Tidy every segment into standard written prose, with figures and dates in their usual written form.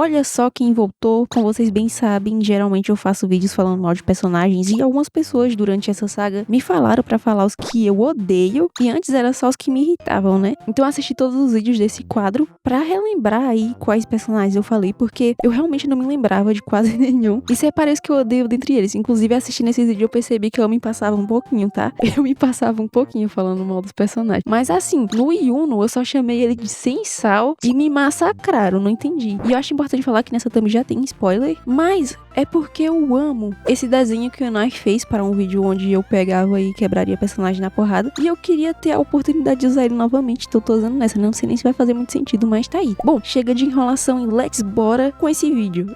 Olha só quem voltou. Como vocês bem sabem, geralmente eu faço vídeos falando mal de personagens e algumas pessoas durante essa saga me falaram pra falar os que eu odeio e antes era só os que me irritavam, né? Então eu assisti todos os vídeos desse quadro pra relembrar aí quais personagens eu falei, porque eu realmente não me lembrava de quase nenhum e separei os que eu odeio dentre eles. Inclusive assistindo esses vídeos eu percebi que eu me passava um pouquinho, tá? Eu me passava um pouquinho falando mal dos personagens. Mas assim, no Yuno eu só chamei ele de sem sal e me massacraram, não entendi. E eu acho importante falar que nessa thumb já tem spoiler, mas é porque eu amo esse desenho que o Nike fez para um vídeo onde eu pegava e quebraria personagem na porrada. E eu queria ter a oportunidade de usar ele novamente, então eu tô usando nessa. Não sei nem se vai fazer muito sentido, mas tá aí. Bom, chega de enrolação e let's bora com esse vídeo.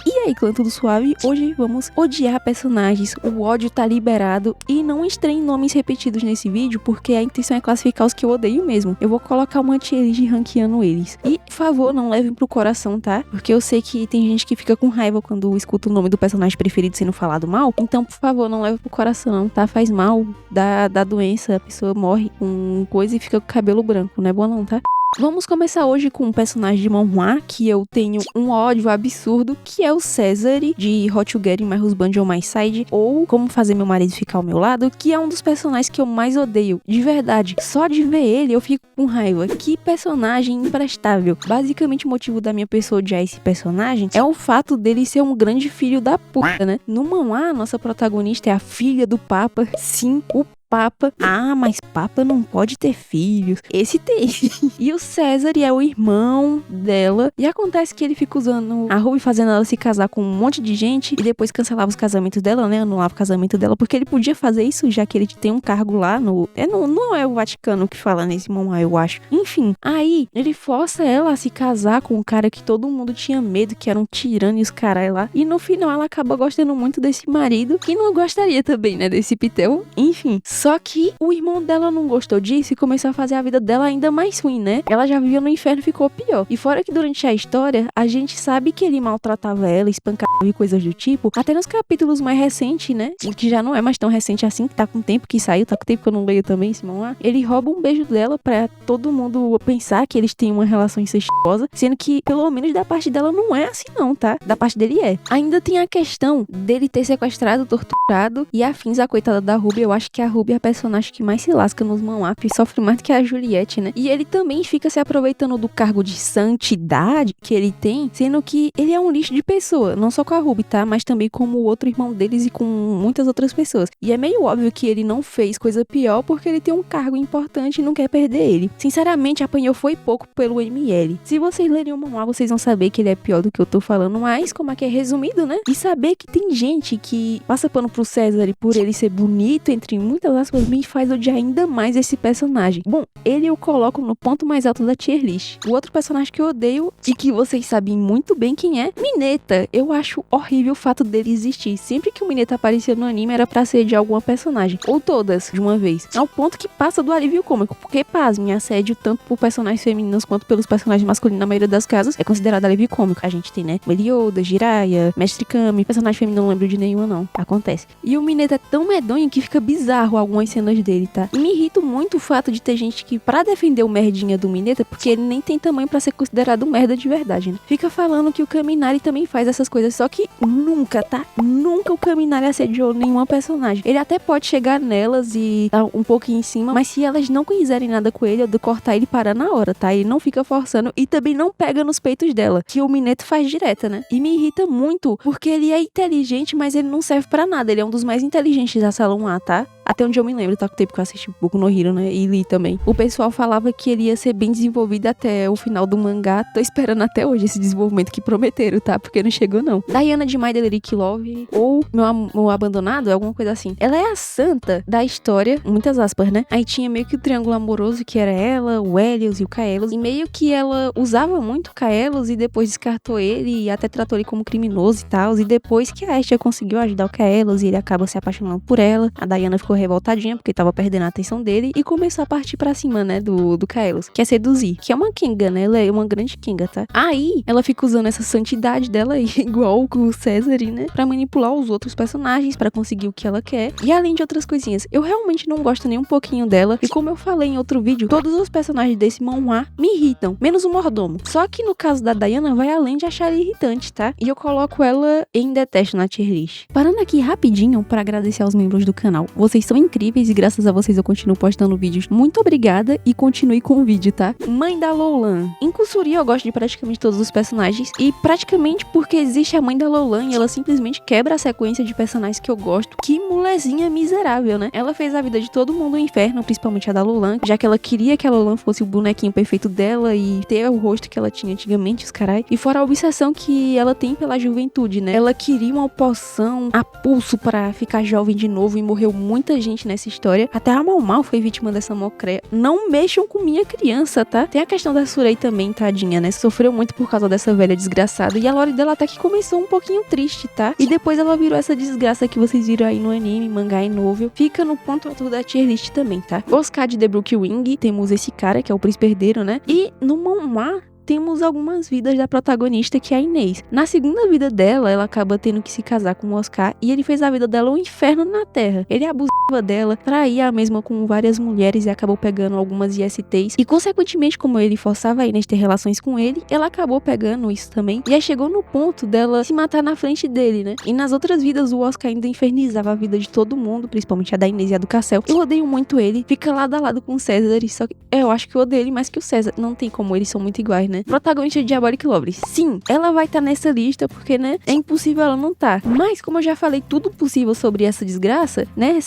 E aí, clã, tudo suave? Hoje vamos odiar personagens, o ódio tá liberado e não estranhem nomes repetidos nesse vídeo porque a intenção é classificar os que eu odeio mesmo. Eu vou colocar uma tier list ranqueando eles. E, por favor, não levem pro coração, tá? Porque eu sei que tem gente que fica com raiva quando escuta o nome do personagem preferido sendo falado mal. Então, por favor, não leve pro coração, tá? Faz mal, dá doença, a pessoa morre com coisa e fica com cabelo branco, não é bom não, tá? Vamos começar hoje com um personagem de manhwa que eu tenho um ódio absurdo, que é o César de How to Get My Husband on My Side, ou Como Fazer Meu Marido Ficar ao Meu Lado, que é um dos personagens que eu mais odeio, de verdade. Só de ver ele eu fico com raiva. Que personagem imprestável. Basicamente o motivo da minha pessoa odiar esse personagem é o fato dele ser um grande filho da puta, né? No manhwa, nossa protagonista é a filha do Papa, sim, o Papa. Ah, mas Papa não pode ter filhos. Esse tem. E o César é o irmão dela. E acontece que ele fica usando a Ruby, fazendo ela se casar com um monte de gente. E depois cancelava os casamentos dela, né? Anulava o casamento dela. Porque ele podia fazer isso, já que ele tem um cargo lá no... Não é o Vaticano que fala nesse momento, eu acho. Enfim, aí ele força ela a se casar com um cara que todo mundo tinha medo, que era um tirano e os caras lá. E no final ela acaba gostando muito desse marido, que não gostaria também, né? Desse Pitel. Enfim. Só que o irmão dela não gostou disso e começou a fazer a vida dela ainda mais ruim, né? Ela já vivia no inferno e ficou pior. E fora que durante a história, a gente sabe que ele maltratava ela, espancava e coisas do tipo. Até nos capítulos mais recentes, né? Que já não é mais tão recente assim, que tá com tempo que saiu, tá com tempo que eu não leio também, Simão lá. Ele rouba um beijo dela pra todo mundo pensar que eles têm uma relação incestuosa, sendo que, pelo menos da parte dela, não é assim não, tá? Da parte dele é. Ainda tem a questão dele ter sequestrado, torturado e afins a coitada da Ruby. Eu acho que a Ruby é a personagem que mais se lasca nos manhwa e sofre mais do que a Juliette, né? E ele também fica se aproveitando do cargo de santidade que ele tem, sendo que ele é um lixo de pessoa, não só com a Ruby, tá? Mas também como o outro irmão deles e com muitas outras pessoas. E é meio óbvio que ele não fez coisa pior porque ele tem um cargo importante e não quer perder ele. Sinceramente, apanhou foi pouco pelo ML. Se vocês lerem o manhwa, vocês vão saber que ele é pior do que eu tô falando, mas como é que é resumido, né? E saber que tem gente que passa pano pro César e por ele ser bonito, entre muitas aspas, me faz odiar ainda mais esse personagem. Bom, ele eu coloco no ponto mais alto da tier list. O outro personagem que eu odeio e que vocês sabem muito bem quem é, Mineta. Eu acho horrível o fato dele existir. Sempre que o Mineta aparecia no anime era pra ser de alguma personagem, ou todas, de uma vez. Ao ponto que passa do alívio cômico, porque, pasmem, assédio tanto por personagens femininos quanto pelos personagens masculinos na maioria das casas é considerado alívio cômico. A gente tem, né, Melioda, Jiraiya, Mestre Kami, personagem feminino não lembro de nenhuma não, acontece. E o Mineta é tão medonho que fica bizarro algumas cenas dele, tá? E me irrita muito o fato de ter gente que, pra defender o merdinha do Mineta, porque ele nem tem tamanho pra ser considerado um merda de verdade, né? Fica falando que o Kaminari também faz essas coisas, só que nunca, tá? Nunca o Kaminari assediou nenhuma personagem. Ele até pode chegar nelas e dar um pouquinho em cima, mas se elas não quiserem nada com ele, eu de cortar ele e parar na hora, tá? Ele não fica forçando e também não pega nos peitos dela, que o Mineta faz direta, né? E me irrita muito, porque ele é inteligente, mas ele não serve pra nada. Ele é um dos mais inteligentes da Salão A, tá? Até onde eu me lembro, tá com o tempo que eu assisti Boku no Hero, né? E li também. O pessoal falava que ele ia ser bem desenvolvido até o final do mangá. Tô esperando até hoje esse desenvolvimento que prometeram, tá? Porque não chegou, não. Diana de My Delic Love, ou Meu Abandonado, alguma coisa assim. Ela é a santa da história, muitas aspas, né? Aí tinha meio que o triângulo amoroso, que era ela, o Helios e o Kaelos. E meio que ela usava muito o Kaelos e depois descartou ele e até tratou ele como criminoso e tal. E depois que a Astia conseguiu ajudar o Kaelos e ele acaba se apaixonando por ela, a Diana ficou ficou revoltadinha porque tava perdendo a atenção dele e começou a partir pra cima, né, do Kaelos, que é seduzir, que é uma Kenga, né, ela é uma grande Kenga, tá? Aí, ela fica usando essa santidade dela aí, igual o César, né, pra manipular os outros personagens, pra conseguir o que ela quer, e além de outras coisinhas. Eu realmente não gosto nem um pouquinho dela, e como eu falei em outro vídeo, todos os personagens desse manhwa me irritam, menos o mordomo. Só que no caso da Diana, vai além de achar ele irritante, tá? E eu coloco ela em detesto na tier list. Parando aqui rapidinho pra agradecer aos membros do canal. Vocês são incríveis e graças a vocês eu continuo postando vídeos. Muito obrigada e continue com o vídeo, tá? Mãe da Loulan. Em Kusuri eu gosto de praticamente todos os personagens e praticamente porque existe a mãe da Loulan e ela simplesmente quebra a sequência de personagens que eu gosto. Que molezinha miserável, né? Ela fez a vida de todo mundo no inferno, principalmente a da Loulan, já que ela queria que a Loulan fosse o bonequinho perfeito dela e ter o rosto que ela tinha antigamente, os carai. E fora a obsessão que ela tem pela juventude, né? Ela queria uma poção a pulso pra ficar jovem de novo e morreu muita gente nessa história. Até a Mau Mau foi vítima dessa mocréia. Não mexam com minha criança, tá? Tem a questão da Surei também, tadinha, né? Sofreu muito por causa dessa velha desgraçada. E a lore dela até que começou um pouquinho triste, tá? E depois ela virou essa desgraça que vocês viram aí no anime, mangá e novel. Fica no ponto alto da tier list também, tá? Oscar de The Brook Wing, temos esse cara que é o príncipe herdeiro, né? E no manhwa temos algumas vidas da protagonista, que é a Inês. Na segunda vida dela, ela acaba tendo que se casar com o Oscar e ele fez a vida dela um inferno na Terra. Ele abusava dela, traía a mesma com várias mulheres e acabou pegando algumas ISTs. E consequentemente, como ele forçava a Inês a ter relações com ele, ela acabou pegando isso também. E aí chegou no ponto dela se matar na frente dele, né? E nas outras vidas, o Oscar ainda infernizava a vida de todo mundo, principalmente a da Inês e a do Cassel. Eu odeio muito ele, fica lado a lado com o César, só que eu acho que eu odeio ele mais que o César. Não tem como, eles são muito iguais, né? Protagonista de Diabolic Lovely. Sim, ela vai estar nessa lista porque, né, é impossível ela não tá. Mas, como eu já falei tudo possível sobre essa desgraça, né,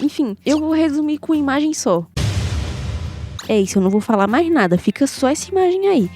enfim, eu vou resumir com imagem só. É isso, eu não vou falar mais nada, fica só essa imagem aí.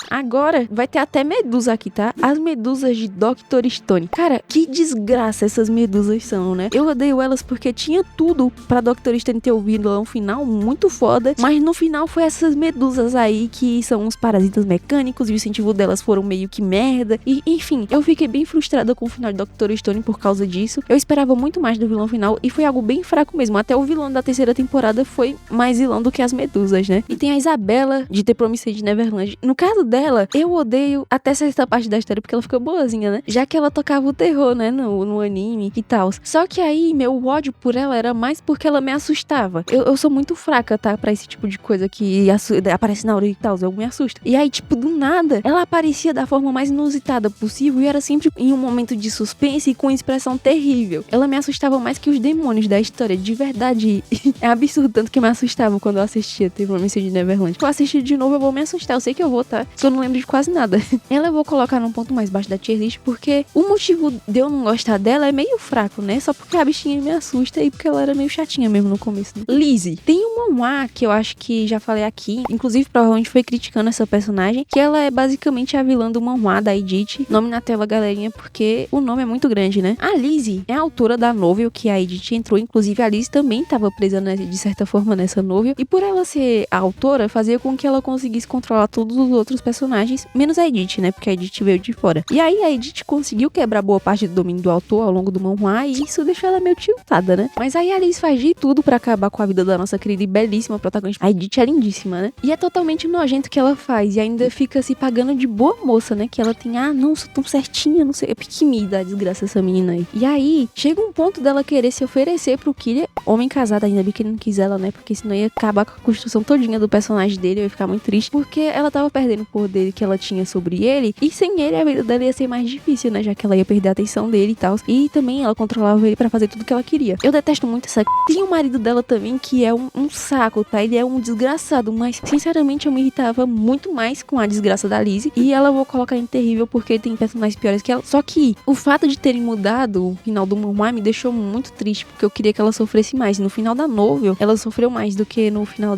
Agora vai ter até medusa aqui, tá? As medusas de Dr. Stone. Cara, que desgraça essas medusas são, né? Eu odeio elas porque tinha tudo pra Dr. Stone ter ouvido lá um final muito foda, mas no final foi essas medusas aí que são uns parasitas mecânicos e o incentivo delas foram meio que merda. E, enfim, eu fiquei bem frustrada com o final de Dr. Stone por causa disso. Eu esperava muito mais do vilão final e foi algo bem fraco mesmo. Até o vilão da terceira temporada foi mais vilão do que as medusas, né? E tem a Isabela de The Promised Neverland. No caso dela, eu odeio até essa parte da história porque ela fica boazinha, né? Já que ela tocava o terror, né? No anime e tal. Só que aí, meu ódio por ela era mais porque ela me assustava. Eu sou muito fraca, tá? Pra esse tipo de coisa que aparece na hora e tal. Eu me assusto. E aí, tipo, do nada, ela aparecia da forma mais inusitada possível e era sempre em um momento de suspense e com expressão terrível. Ela me assustava mais que os demônios da história. De verdade. É absurdo tanto que me assustava quando eu assistia The Promised Neverland. Se eu assistir de novo, eu vou me assustar. Eu sei que eu vou, tá? Eu não lembro de quase nada. Ela eu vou colocar num ponto mais baixo da tier list porque o motivo de eu não gostar dela é meio fraco, né? Só porque a bichinha me assusta e porque ela era meio chatinha mesmo no começo, né? Lizzie. Tem uma manhwa que eu acho que já falei aqui, inclusive provavelmente foi criticando essa personagem, que ela é basicamente a vilã do manhwa da Edith. Nome na tela, galerinha, porque o nome é muito grande, né? A Lizzie é a autora da novel que a Edith entrou, inclusive a Lizzie também estava presa, né, de certa forma nessa novel, e por ela ser a autora, fazia com que ela conseguisse controlar todos os outros personagens, menos a Edith, né? Porque a Edith veio de fora. E aí a Edith conseguiu quebrar boa parte do domínio do autor ao longo do manhwa e isso deixou ela meio tiltada, né? Mas aí a Alice faz de tudo pra acabar com a vida da nossa querida e belíssima protagonista. A Edith é lindíssima, né? E é totalmente nojento o que ela faz e ainda fica se pagando de boa moça, né? Que ela tem, não, sou tão certinha, não sei. É pique-me da desgraça essa menina aí. E aí, chega um ponto dela querer se oferecer pro Killer, homem casado, ainda bem que ele não quis ela, né? Porque senão ia acabar com a construção todinha do personagem dele, eu ia ficar muito triste, porque ela tava perdendo o poder que ela tinha sobre ele, e sem ele a vida dela ia ser mais difícil, né, já que ela ia perder a atenção dele e tal, e também ela controlava ele pra fazer tudo que ela queria. Eu detesto muito essa... Tem o marido dela também, que é um saco, tá? Ele é um desgraçado, mas sinceramente eu me irritava muito mais com a desgraça da Lizzie, e ela eu vou colocar em terrível porque tem personagens piores que ela. Só que o fato de terem mudado o final do manhwa me deixou muito triste, porque eu queria que ela sofresse mais. No final da novel, ela sofreu mais do que no final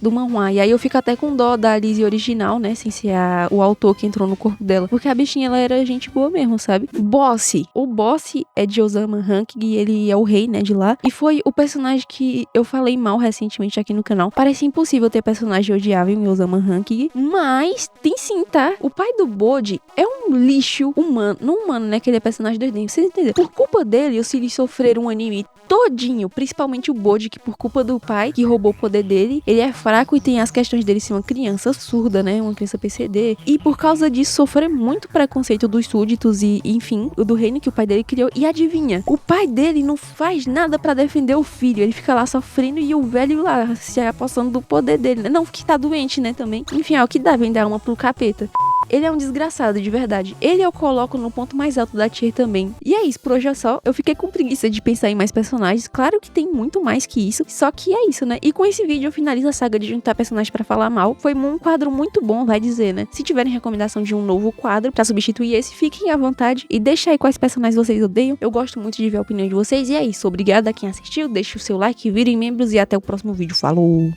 do manhwa, e aí eu fico até com dó da Lizzie original, né, sem ser que é o autor que entrou no corpo dela. Porque a bichinha, ela era gente boa mesmo, sabe? Boss. O Boss é de Osama Ranking e ele é o rei, né, de lá. E foi o personagem que eu falei mal recentemente aqui no canal. Parece impossível ter personagem odiável em Osama Ranking, mas tem sim, tá? O pai do Bode é um lixo humano. Não humano, né, que ele é personagem 2D. Vocês entenderam? Por culpa dele, os filhos sofreram um anime todinho, principalmente o Bode, que por culpa do pai, que roubou o poder dele, ele é fraco e tem as questões dele ser uma criança surda, né, uma criança PCD, e por causa disso sofrer muito preconceito dos súditos e, enfim, do reino que o pai dele criou. E adivinha, o pai dele não faz nada pra defender o filho, ele fica lá sofrendo e o velho lá se apossando do poder dele, né? Não, que tá doente, né, também. Enfim, é o que dá, vender alma pro capeta. Ele é um desgraçado, de verdade. Ele eu coloco no ponto mais alto da tier também. E é isso, por hoje é só. Eu fiquei com preguiça de pensar em mais personagens. Claro que tem muito mais que isso. Só que é isso, né? E com esse vídeo eu finalizo a saga de juntar personagens pra falar mal. Foi um quadro muito bom, vai dizer, né? Se tiverem recomendação de um novo quadro pra substituir esse, fiquem à vontade. E deixa aí quais personagens vocês odeiam. Eu gosto muito de ver a opinião de vocês. E é isso. Obrigada a quem assistiu. Deixe o seu like, virem membros e até o próximo vídeo. Falou!